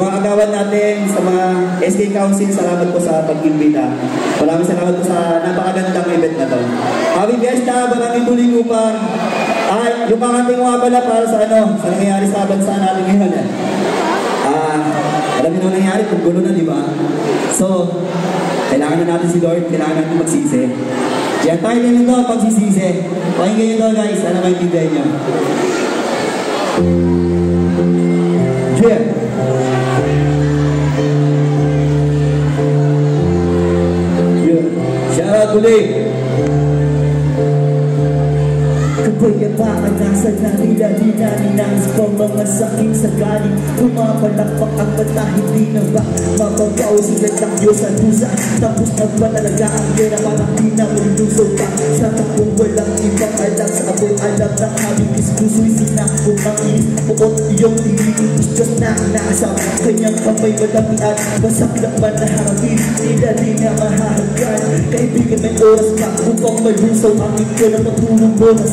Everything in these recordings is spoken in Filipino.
mga agawan natin, sa mga SK Council, salamat po sa pag-imbita. Maraming salamat po sa napakagandang event na to. Happy Fiesta, maraming tuloy upang yung pangating mga pala para sa sa nangyayari sa bansa natin ngayon. Alam niyo na nangyayari, kung gulo na, di ba? So, kailangan na natin si Lord, kailangan natin magsisi. Kaya tayo din ito, pagsisisi. Pakinggan nyo ito guys, sana maintindihan nyo. Yeah. Shout out ulit. Kapayapaan nasa nalila, di naninais pa mga sakit sa galing. Pumapalakpak ang mata, hindi na ba mababaw sila takyo sa dusa. Tapos nagpanalaga ang gera, parang di na maluso pa. Sa takong walang ibang alam, sa ako'y alam na aming ispuso'y sinakong mangis. Buot iyong iniinis, Diyos na inaasam. Kanyang kamay malamian, basak naman na harapin. Tila di na mahahagkan. Kaibigan may oras ka upang malusaw ang ikaw na matulong mo na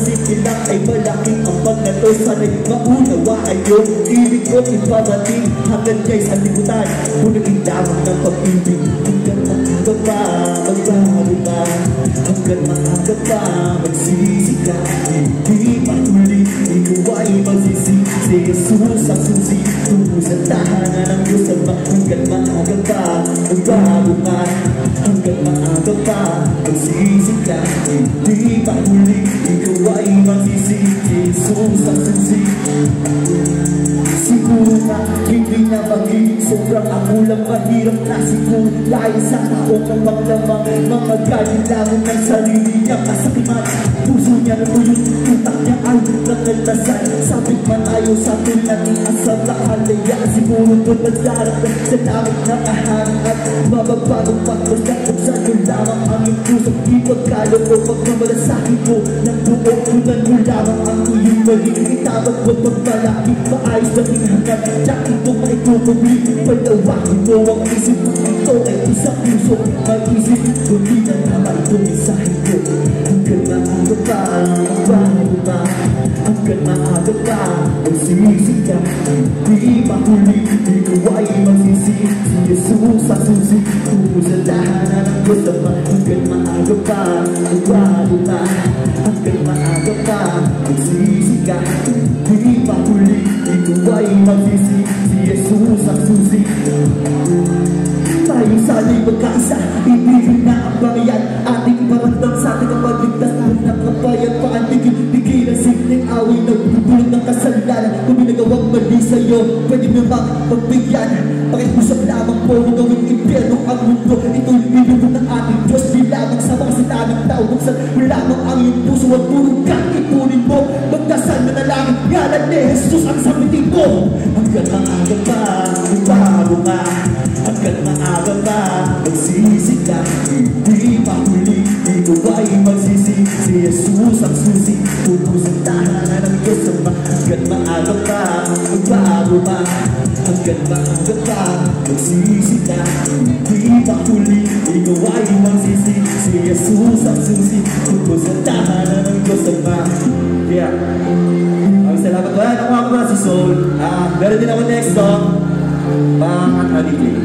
lang ay malaking ang pagnato. Sana'y maunawa ay yung ibig ko iparating hanggang kay sa libutan. Punaging damang ng pag-ibig hanggang maaga pa magbago ka, hanggang maaga pa magsisi ka. Hindi patuloy, ikaw ay magsisi. Si Jesus ang susi tungo sa tahanan ng Diyos Ama. Hanggang maaga pa magbago ka, hanggang maaga pa magsisi ka. Hindi patuloy, ikaw ay magsisi. Si Jesus ang susi. Siguro na hindi na magiging sobrang ako lang mahirap na siguro. Dahil sa taong kapaglamang mga kailangan ng sarili niya kasakiman. Puso niya na tuyot, utak niya ay nangalasal. Sabit man ayaw sa atin natin asal na halaya. Siguro doon magdarating sa langit na ahang at mababagong pagpagkat kung saan yun lamang ang iyong pusong di pagkalo ko. Pagmamalasakin mo ng buong unan mo lamang ang iyong magiging itabag mo pagmalaki. Maayos na hanggang jacket mo maitutubli. Palawakin mo ang isip mo ito ay isang puso. May isip kundi na naman itong isahin ko. Hanggang maaga pa magbago ka, hanggang maaga pa magsisi ka. Hindi mahuli, ikaw ay magsisi. Si Jesus ang susi tungo sa tahanan ng Diyos Ama. Hanggang maaga pa magbago ka, hanggang maaga pa magsisi ka. Hindi mahuli, ikaw ay magsisi. Si Jesus ang susi. Tayo sana'y magkaisa, ibigin na ang bayan. Ating iparamdam sa ating kapag ligtas ng kapayan. Paantigil-tigil ang simpleng away na bubulog ng kasalanan. Kung binagawang mali sa'yo, pwede mo magbigyan. Pakiusap lamang po, huwag gawing impyerno ang mundo. Ito'y binugo ng ating Diyos. Di lamang sa mga sitanang tao, buksan mo lamang ang iyong puso. Huwag purong kang ipunin mo, magdasal na nalangin. Ngalan ni Jesus ang sabitin ko. Hanggang maaga pa, bago ka, hanggang maaga pa magsisi ka. Hindi mahuli, ikaw ay magsisi. Si Jesus ang susi tungo sa tahanan ng Diyos Ama. Hanggang maaga pa magbago ka, hanggang maaga pa magsisi ka. Hindi mahuli, ikaw ay magsisi. Si Jesus ang susi tungo sa tahanan ng Diyos Ama. Yeah. Salamat ko. Ako na si Soul. Meron din ako next song. Pang-aligay.